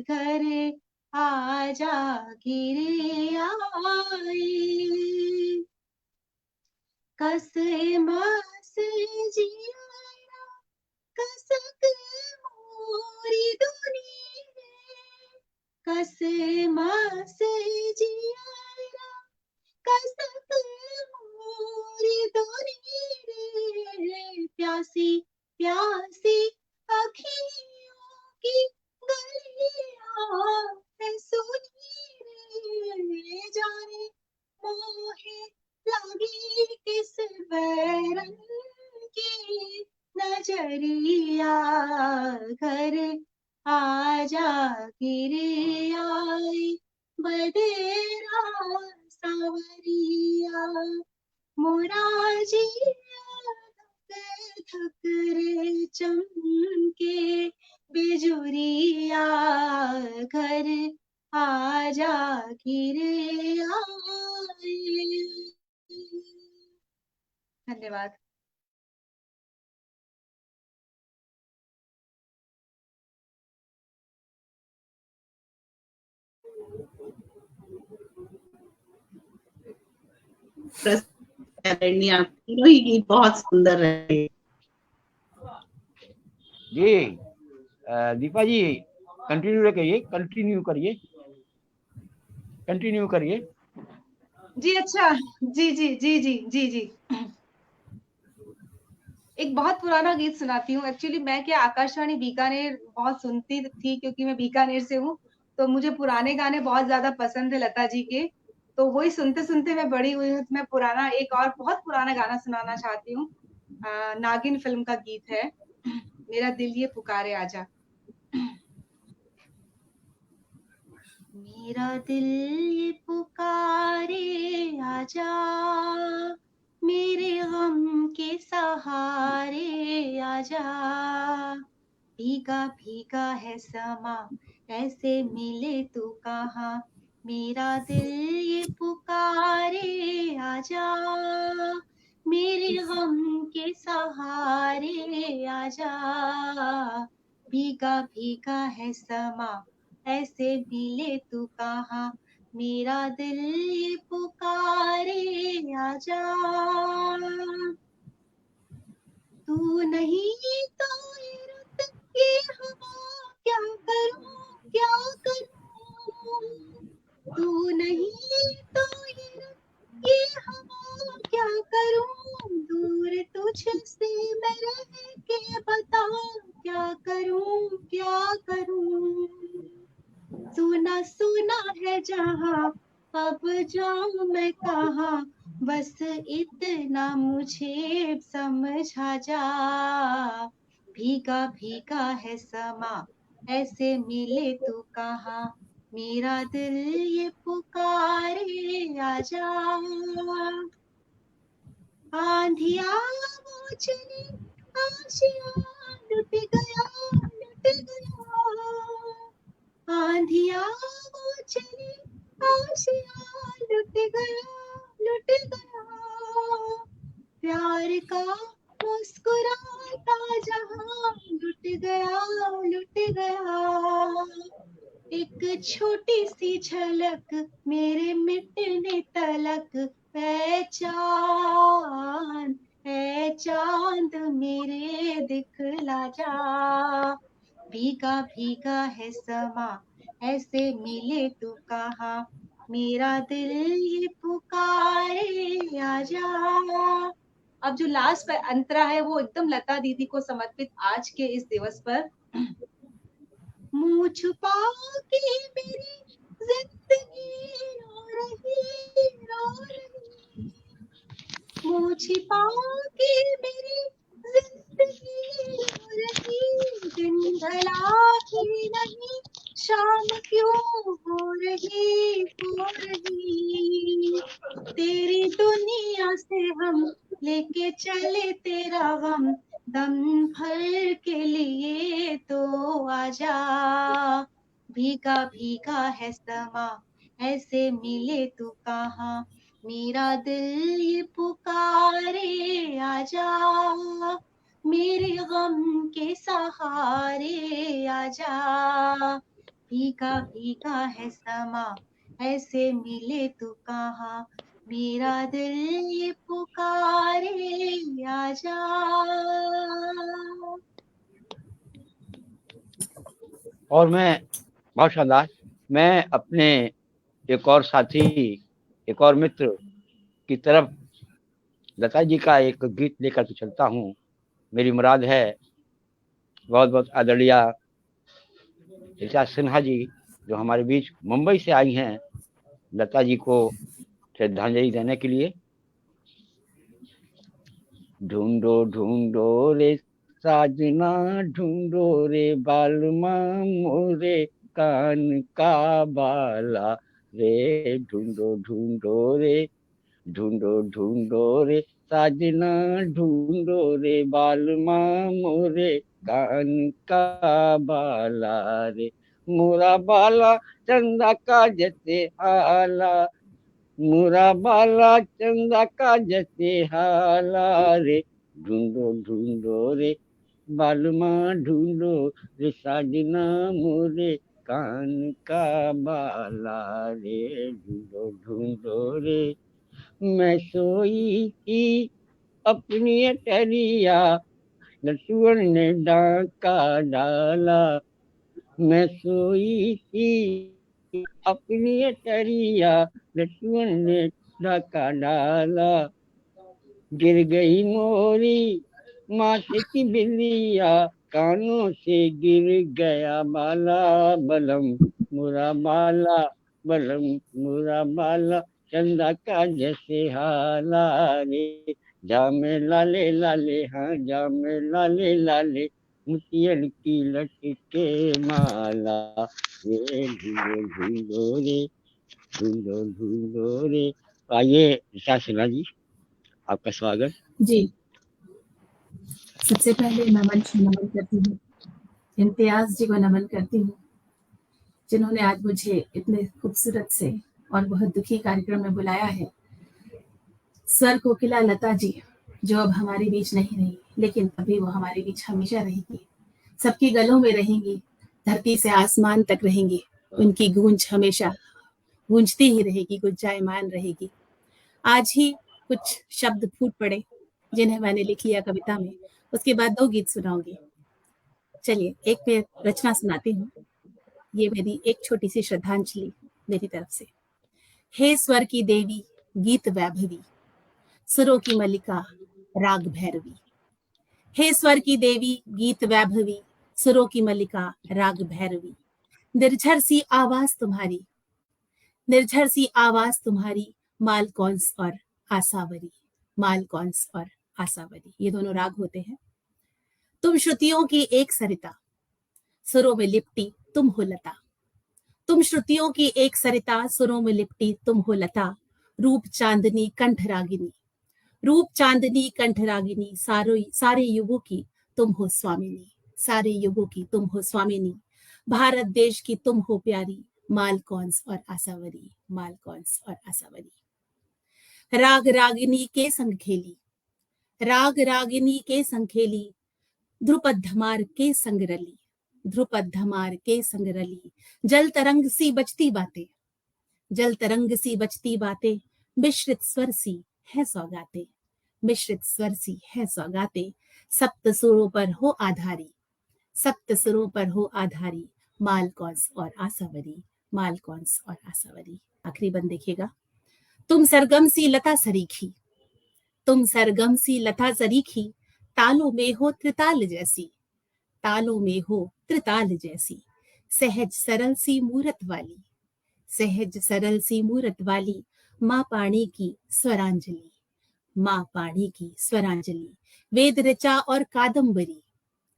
घर आजा हसे मासे जिया कसक मोरी दुनी रे, कसे मासे जिया कसक मोरी दुनी रे, प्यासी प्यासी अखियों की गलियां है सुनी रे, जाने मोहे लगी किस बैरन की नजरिया, घर आजा गिरे आई बदेरा सावरिया, मोरा जिया थक थक रे चमके बिजुरिया, घर आजा गिरे आई। धन्यवाद। आप तीनों ही गीत बहुत सुंदर रहे। जी दीपा जी कंटिन्यू करिए, कंटिन्यू करिए, कंटिन्यू करिए। जी अच्छा, जी जी जी जी जी जी। एक बहुत पुराना गीत सुनाती हूँ। एक्चुअली मैं क्या आकाशवाणी बीकानेर बहुत सुनती थी, क्योंकि मैं बीकानेर से हूँ, तो मुझे पुराने गाने बहुत ज्यादा पसंद है लता जी के, तो वही सुनते सुनते मैं बड़ी हुई हूँ। तो मैं पुराना एक और बहुत पुराना गाना सुनाना चाहती हूँ। नागिन फिल्म का गीत है, मेरा दिल ये पुकारे आजा। मेरा दिल ये पुकारे आजा, मेरे गम के सहारे आजा, भीगा भीगा है समा ऐसे मिले तू कहाँ, मेरा दिल ये पुकारे आजा, मेरे गम के सहारे आजा, भीगा भीगा है समा ऐसे मिले तू कहाँ, मेरा दिल ये पुकारे आजा, तू नहीं तो ये रुत ये हवा क्या करूं क्या करूं, तू नहीं तो ये रुत ये हवा क्या करूं, दूर तुझसे मैं रह के बता क्या करूं, सुना सुना है जहां अब जाऊं मैं कहाँ, बस इतना मुझे समझा जा, भीगा भीगा है समा ऐसे मिले तू कहाँ, मेरा दिल ये पुकारे आजा, आंधिया वो चली आशिया लुट गया आंधिया वो चली आशिया लुट गया, प्यार का मुस्कुराता जहां लुट गया, एक छोटी सी झलक मेरे मिटने तलक, चांद मेरे दिखला जा, भीगा भीगा है समा ऐसे मिले तू कहाँ, मेरा दिल ये पुकारे आजा। अब जो लास्ट अंतरा है वो एकदम लता दीदी को समर्पित आज के इस दिवस पर। मुँह छुपा के मेरी जिंदगी रो रही, मुँह छिपा के मेरी जिंदगी रो रही, दिन ढला ही नहीं शाम क्यों हो रही, तेरी दुनिया से हम लेके चले तेरा गम, दम भर के लिए तो आजा, भीगा भीगा है समा ऐसे मिले तू कहाँ, मेरा दिल ये पुकारे आजा, मेरे गम के सहारे आजा, भीगा भीगा है समा ऐसे मिले तू कहाँ, मेरा दिल ये पुकारे आजा। और मैं बहुत शानदार, मैं अपने एक और साथी, एक और मित्र की तरफ लता जी का एक गीत लेकर के चलता हूँ। मेरी मुराद है बहुत बहुत आदरणीय ऋचा सिन्हा जी, जो हमारे बीच मुंबई से आई हैं लता जी को श्रद्धांजलि देने के लिए। ढूंढो ढूंढो रे साजना, ढूंढो रे बालमा मोरे कान का बाला रे, ढूंढो ढूंढो रे, ढूंढो ढूंढो रे साजना, ढूंढो रे बालमा मोरे कान का बाला रे, मोरा बाला चंदा का जैसे हाला, मोरा बाला चंदा का जैसे हाला रे, ढूंढो ढूंढो रे बालमा, ढूंढो रे साजना मोरे कान का बाला रे, ढूंढो ढूंढो रे। मैं सोई थी अपनी टहलिया, लक्ष्मण ने डाका डाला, मैं सोई थी अपनी टहलिया, लक्ष्मण ने डाका डाला, गिर गई मोरी माथे की बिल्लिया, कानों से गिर गया बाला, बलम मुरा बाला, बलम मुरा बाला चंदा का जैसे हाला रे, जामे लाले लाले, हाँ जामे लाले लाले, मुतियन की लटके माला रे, ढूंढो ढूंढो रे, ढूंढो ढूंढो रे। आइए ऋचा सिन्हा जी, आपका स्वागत। जी, सबसे पहले मैं मंच को नमन करती हूँ, इम्तियाज जी को नमन करती हूँ, जिन्होंने आज मुझे इतने खूबसूरत से और बहुत दुखी कार्यक्रम में बुलाया है। स्वर कोकिला लता जी, जो अब हमारे बीच नहीं रही, लेकिन अभी वो हमारे बीच हमेशा रहेगी, सबके गलों में रहेंगी, धरती से आसमान तक रहेंगी, उनकी गूंज हमेशा गूंजती ही रहेगी, गुंजायमान रहेगी। आज ही कुछ शब्द फूट पड़े जिन्हें मैंने लिख लिया कविता में, उसके बाद 2 गीत सुनाऊंगी। चलिए, एक मैं रचना सुनाती हूँ, ये मेरी एक छोटी सी श्रद्धांजलि मेरी तरफ से। हे स्वर की देवी गीत वैभवी, सुरों की मल्लिका राग भैरवी, हे स्वर की देवी गीत वैभवी, सुरों की मल्लिका राग भैरवी, निर्झर सी आवाज तुम्हारी, निर्झर सी आवाज तुम्हारी, मालकौंस और आसावरी, मालकौंस और आसावरी, ये दोनों राग होते हैं। तुम श्रुतियों की एक सरिता, सुरों में लिपटी तुम हो लता, तुम श्रुतियों की एक सरिता, सुरों में लिपटी तुम हो लता, रूप चांदनी कंठ रागिनी, रूप चांदनी कंठ रागिनी, सारे युगों की तुम हो स्वामिनी, सारे युगों की तुम हो स्वामिनी, भारत देश की तुम हो प्यारी, मालकौंस और आसावरी, मालकौंस और आसावरी। राग रागिनी के संग खेली, राग रागिनी के संग खेली, ध्रुपद धमार के संग रली, ध्रुपद धमार के संग रली, जल तरंग सी बजती बातें, जल तरंग सी बजती बातें, मिश्रित स्वर सी है सौगातें, मिश्रित स्वर सी है सौगातें, सप्त सुरों पर हो आधारी, सप्त सुरों पर हो आधारी, मालकौंस और आसावरी, मालकौंस और आसावरी। आखिरी बंद देखिएगा। तुम सरगम सी लता सरीखी, तुम सरगम सी लता सरीखी, तालों में हो त्रिताल जैसी, तालों में हो त्रिताल जैसी, सहज सरल सी मूरत वाली, सहज सरल सी मूरत वाली, माँ पाणी की स्वरांजलि, माँ पाणी की स्वरांजलि, वेद ऋचा और कादम्बरी,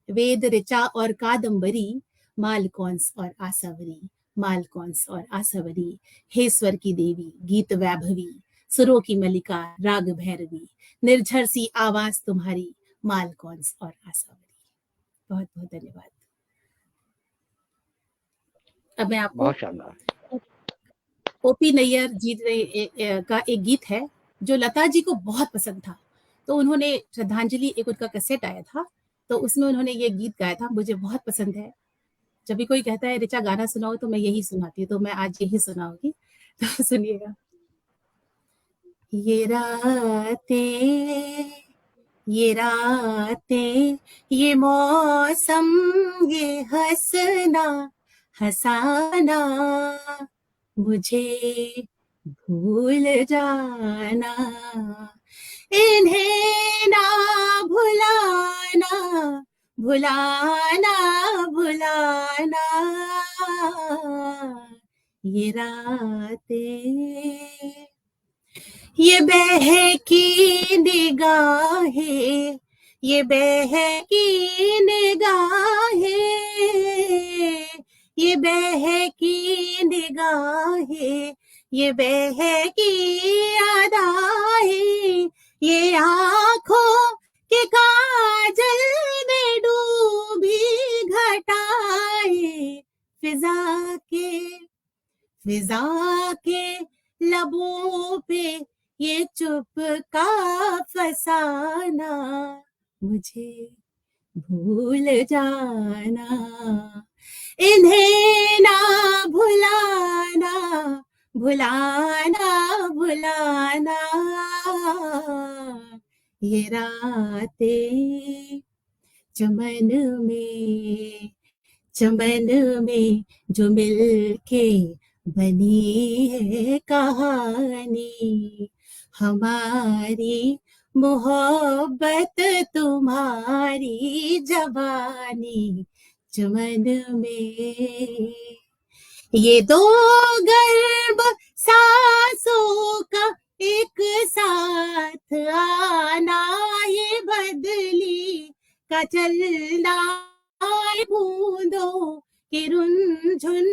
वेद ऋचा और कादम्बरी, मालकौंस और आसावरी, मालकौंस और आसावरी, हे स्वर की देवी गीत वैभवी, सुरों की मल्लिका राग भैरवी, निर्झर सी आवाज तुम्हारी, मालकौंस और आसावरी। बहुत बहुत धन्यवाद। अब मैं आपको बहुत शानदार। ओपी नैयर जी का एक गीत है जो लता जी को बहुत पसंद था, तो उन्होंने श्रद्धांजलि, एक उनका कैसेट आया था, तो उसमें उन्होंने ये गीत गाया था, मुझे बहुत पसंद है। जब भी कोई कहता है ऋचा गाना सुनाओ तो मैं यही सुनाती हूँ, तो मैं आज यही सुनाऊंगी, तो सुनिएगा। ये रातें, ये रातें, ये मौसम, ये हंसना हंसाना, मुझे भूल जाना, इन्हें ना भुलाना, भुलाना, भुलाना, ये रातें, ये बहकी निगाहें, ये बहकी निगाहें, ये बहकी निगाहें, ये बहकी अदाएं, ये आँखों के काजल में डूबी घटाएं, फिजा के लबों पे ये चुप का फसाना, मुझे भूल जाना, इन्हें ना भुलाना, भुलाना, भुलाना, ये रातें, चमन में जो मिलके बनी है कहानी, हमारी मोहब्बत तुम्हारी जवानी, चमन में ये दो गर्भ सांसों का एक साथ आना, ये बदली का चलना, बूंदों की रुनझुन,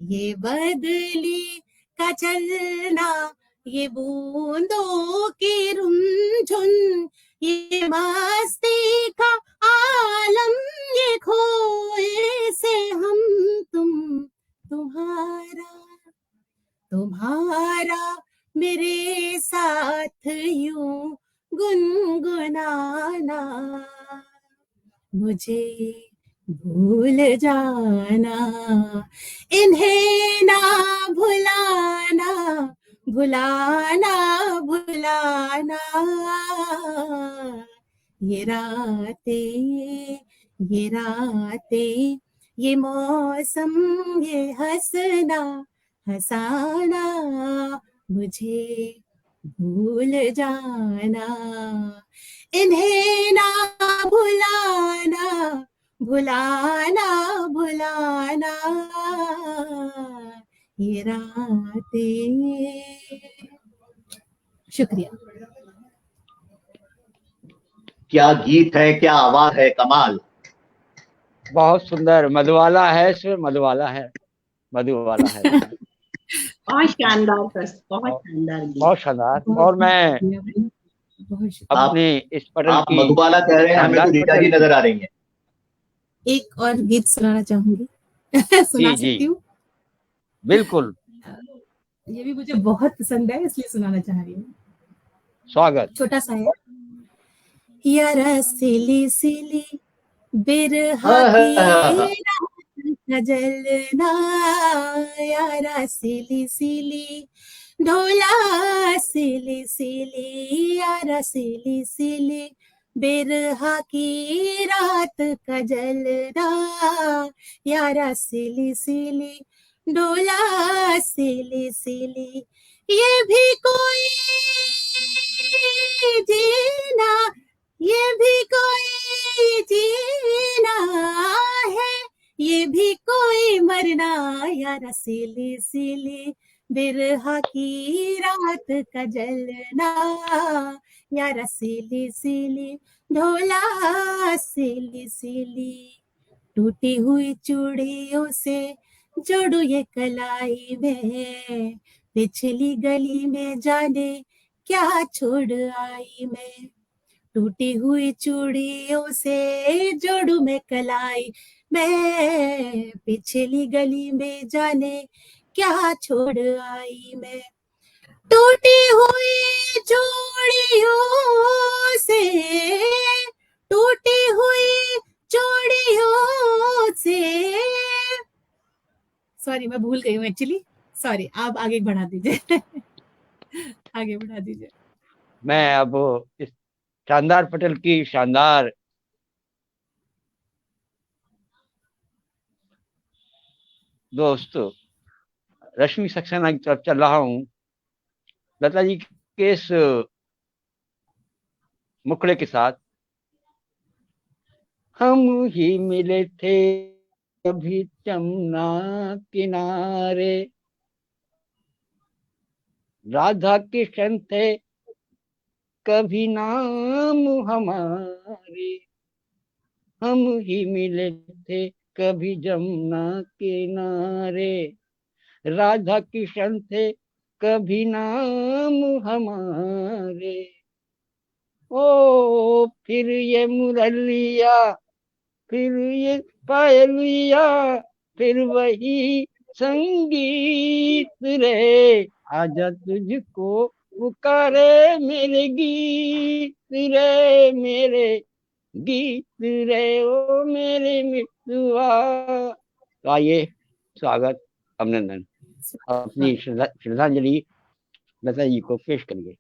ये बदली का चलना, ये बूंदों की रुनझुन, ये मस्ती का आलम, ये खोए से हम तुम्हारा मेरे साथ यूं गुनगुनाना, मुझे भूल जाना, इन्हें ना भुलाना, भुलाना, भुलाना, ये रातें, ये मौसम, ये हंसना हंसाना, मुझे भूल जाना, इन्हें ना भुलाना, भुलाना, भुलाना, ये रातें। शुक्रिया। क्या गीत है, क्या आवाज है, कमाल। बहुत सुंदर। मधुबाला है, इसमें मधुबाला है, मधुबाला है। बहुत शानदार, बहुत शानदार गीत। बहुत शानदार। और मैं अपने इस पटल आप की मधुबाला कह रहे हैं, हमें तो रीता जी नजर आ रही हैं। एक और गीत सुनाना चाहूंगी। सुना सकती हूँ? बिल्कुल। ये भी मुझे बहुत पसंद है, इसलिए सुनाना चाह रही हूँ। स्वागत। छोटा सा है। यारा सिली सिली बिरहा की जलना, यारा सिली सिली ढोला सिली सिली, यारा सिली सिली बिरहा की रात का जलना, यारा सिली सिली डोला सिली सिली, ये भी कोई जीना, ये भी कोई जीना है, ये भी कोई मरना, यारा सिली सिली बिरहा की रात का जलना, यारा सिली सिली ढोला सिली सिली, टूटी हुई चूड़ियों से जोड़ू ये कलाई में, पिछली गली में जाने क्या छोड़ आई मैं, टूटी हुई चूड़ियों से जोड़ू मैं कलाई मैं, पिछली गली में जाने क्या छोड़ आई मैं, टूटी हुई चूड़ियों से, टूटी हुई चूड़ियों से, सॉरी मैं भूल गई हूँ एक्चुअली, सॉरी आप आगे बढ़ा दीजिए। आगे बढ़ा दीजिए। मैं अब इस शानदार पटेल की शानदार दोस्त रश्मि सक्सेना की तरफ चल रहा हूँ। लता जी के इस मुखड़े के साथ, हम ही मिले थे कभी जमुना किनारे, राधा कृष्ण थे कभी नाम हमारे, हम ही मिले थे कभी जमुना किनारे, राधा कृष्ण थे कभी नाम हमारे। ओ फिर ये मुरलिया, फिर ये पायलिया, फिर वही संगीत रे, आजा तुझको पुकारे मेरे गीत रे, मेरे गीत रे, ओ मेरे मितवा। तो आइए स्वागत अभिनंदन अपनी श्रद्धांजलि लता जी को पेश करिए।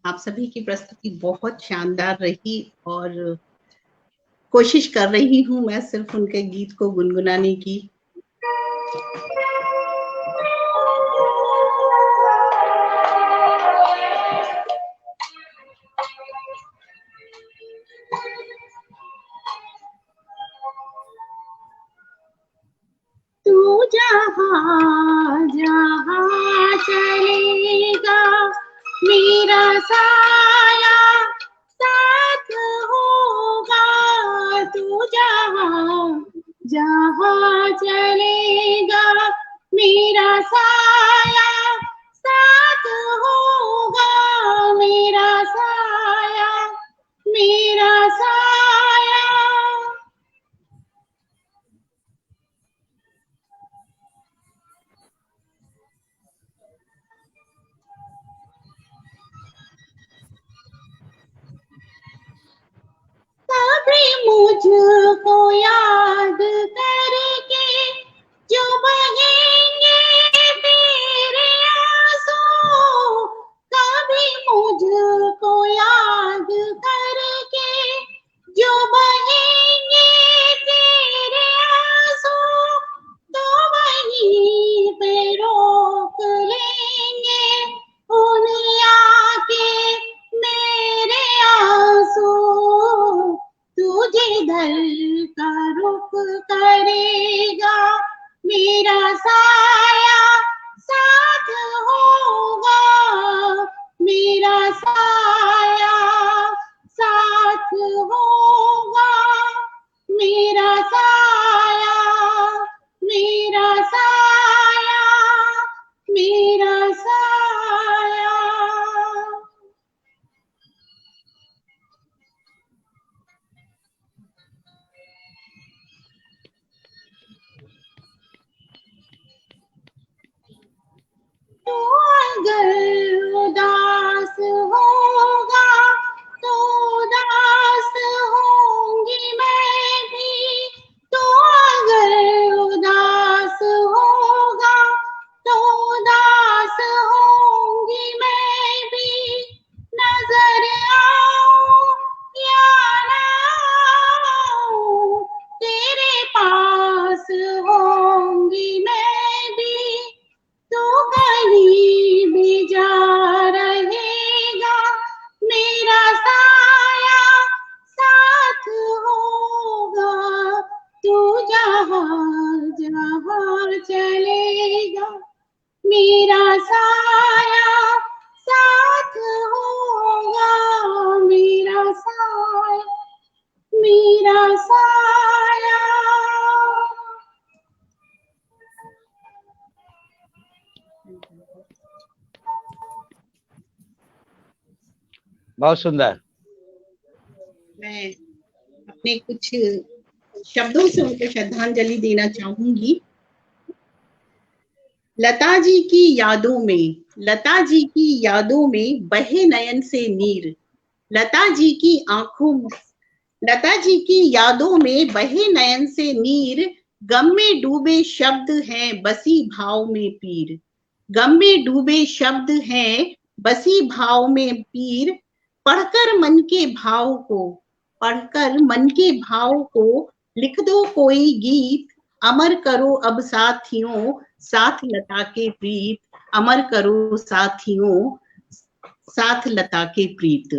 आप सभी की प्रस्तुति बहुत शानदार रही और कोशिश कर रही हूँ मैं सिर्फ उनके गीत को गुनगुनाने की। तू जहाँ जहाँ चलेगा मेरा साया साथ होगा, तू जहाँ जहाँ चलेगा मेरा साया साथ होगा, मेरा साया, मेरा साया। कभी मुझको याद करके जो बहेंगे तेरे आंसू, कभी मुझको याद करके जो बहेंगे तेरे आंसू, तो वहीं पे रोक लेंगे उन्हें आके मेरे आंसू, तू जिधर का रुख करेगा मेरा साया साथ होगा, मेरा साया साथ होगा, मेरा साया, मेरा साया, मेरा साया। तू अगर उदास होगा तो उदास होंगी मैं भी, तू अगर उदास होगा तो उदास होंगी मैं भी, नजर आऊं या ना आऊं तेरे पास होंगी मैं भी, तू कहीं भी जा रहेगा मेरा साया साथ होगा, तू जहाँ जहाँ चलेगा मेरा साया साथ होगा, मेरा साया, मेरा साया। बहुत सुंदर। मैं अपने कुछ शब्दों से उनको श्रद्धांजलि देना चाहूंगी। लता जी की यादों में, लता जी की यादों में बहे नयन से नीर, लता जी की आंखों लता जी की यादों में बहे नयन से नीर, गम में डूबे शब्द हैं बसी भाव में पीर। गम में डूबे शब्द हैं बसी भाव में पीर। पढ़कर मन के भाव को, पढ़कर मन के भाव को लिख दो कोई गीत। अमर करो अब साथियों साथ लता के प्रीत। अमर करो साथियों साथ लता के प्रीत।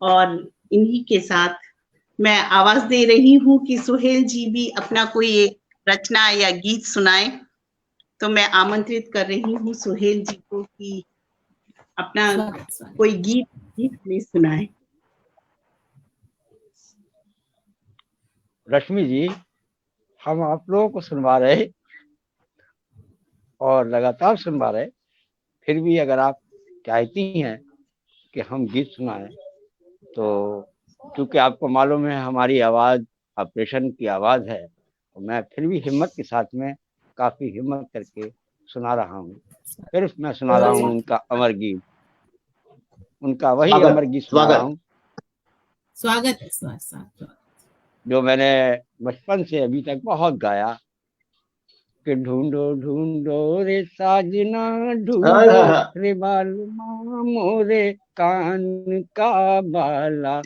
और इन्हीं के साथ मैं आवाज दे रही हूँ कि सुहेल जी भी अपना कोई एक रचना या गीत सुनाए। तो मैं आमंत्रित कर रही हूँ सुहेल जी को कि अपना स्वागत स्वागत। कोई गीत में सुनाए। रश्मि जी, हम आप लोगों को सुनवा रहे और लगातार सुनवा रहे, फिर भी अगर आप चाहती हैं कि हम गीत सुनाएं तो क्योंकि आपको मालूम है हमारी आवाज़ ऑपरेशन की आवाज़ है, तो मैं फिर भी हिम्मत के साथ में काफ़ी हिम्मत करके सुना रहा हूँ। फिर मैं सुना रहा हूँ उनका अमर गीत, उनका वही अमर गीत सुना रहा हूँ स्वागत है, स्वागत जो मैंने बचपन से अभी तक बहुत गाया कि ढूंढो ढूंढो रे साजना, ढूंढो रे बालमा मोरे कान का बाला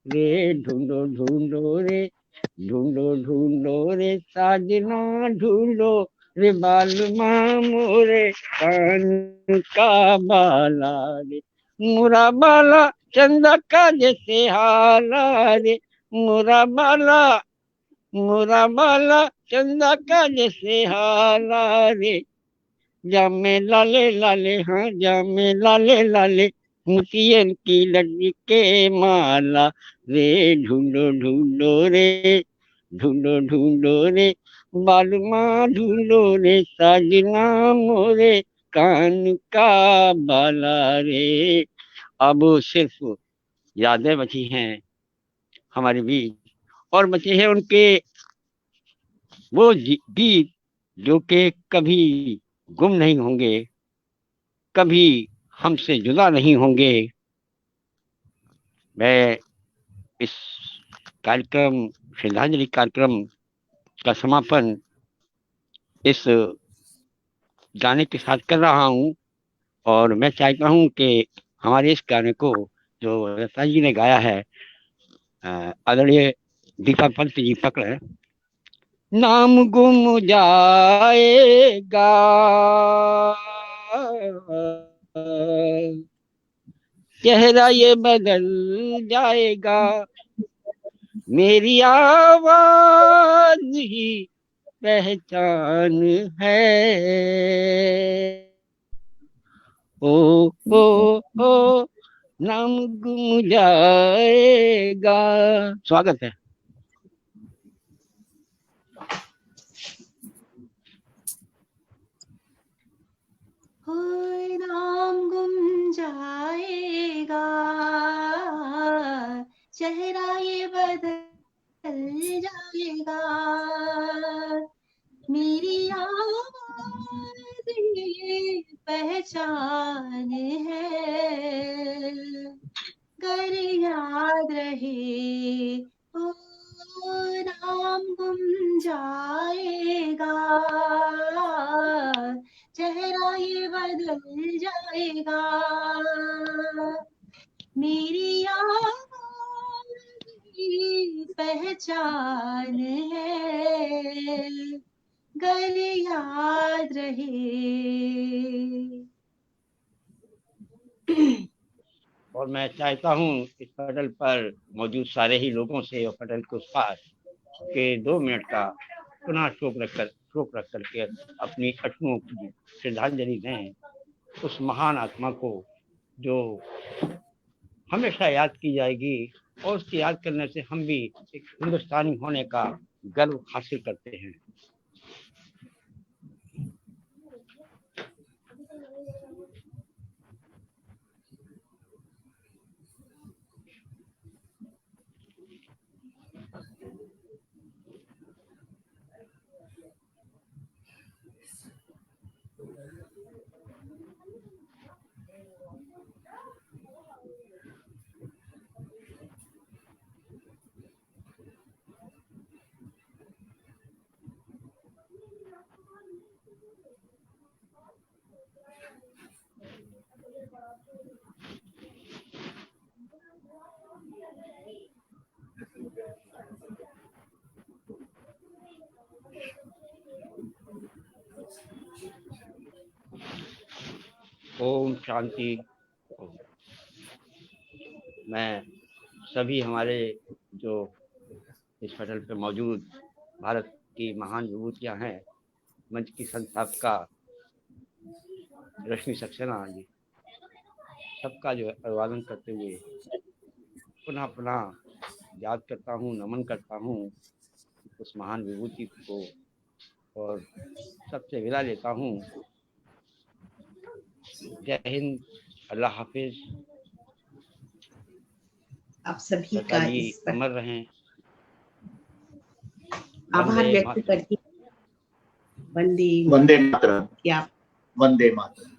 रे, ढूंढो ढूंढो रे, ढूंढो ढूंढो रे साजना, ढूंढो रे बालमा मोरे कान का बाला रे, मुरा बाला चंदा का जैसे हाला रे, मुरा बाला चंदा का जैसे हाला रे, जामे लाले लाले, हाँ जामे लाले लाले, मोतियन की लड़ी के माला रे, ढूंढो ढूंढो रे, ढूंढो ढूंढो रे बालमा, ढूंढो रे साजना मोरे कान का बाला रे। अब सिर्फ यादें बची हैं हमारे बीच, और बचे हैं उनके वो गीत जो कि कभी गुम नहीं होंगे, कभी हमसे जुदा नहीं होंगे। मैं इस कार्यक्रम, श्रद्धांजलि कार्यक्रम का समापन इस गाने के साथ कर रहा हूँ, और मैं चाहता हूँ कि हमारे इस गाने को जो लता जी ने गाया है, आदरणीय दीपा पंत जी पकड़, नाम गुम जाएगा चेहरा ये बदल जाएगा, मेरी आवाज ही पहचान है, ओ नाम गुम जाएगा। स्वागत है। नाम गुम जाएगा चेहरा ये बदल जाएगा, मेरी आवाज ये पहचान है, गर याद रहे ओ नाम गुम जाएगा, चेहरा ये बदल जाएगा, मेरी आवाज की पहचान है, गर याद रहे। और मैं चाहता हूँ इस पटल पर मौजूद सारे ही लोगों से और पटल के उस पार के 2 मिनट का पुनः शोक रख करके अपनी अश्रुओं की श्रद्धांजलि दें उस महान आत्मा को जो हमेशा याद की जाएगी, और उसकी याद करने से हम भी एक हिंदुस्तानी होने का गर्व हासिल करते हैं। ओम शांति। ओम। मैं सभी हमारे जो इस पटल पे मौजूद भारत की महान विभूतियां हैं, मंच की संस्थापका रश्मि सक्सेना जी, सबका जो है अभिवादन करते हुए पुनः पुनः याद करता हूँ, नमन करता हूँ उस महान विभूति को और सबसे विदा लेता हूँ। जय हिंद, अल्लाह हाफिज। आप सभी लता का जी इस पर अमर रहें। आभार वंदे व्यक्त मातरम। करके वंदे वंदे मातरम। क्या वंदे मातरम।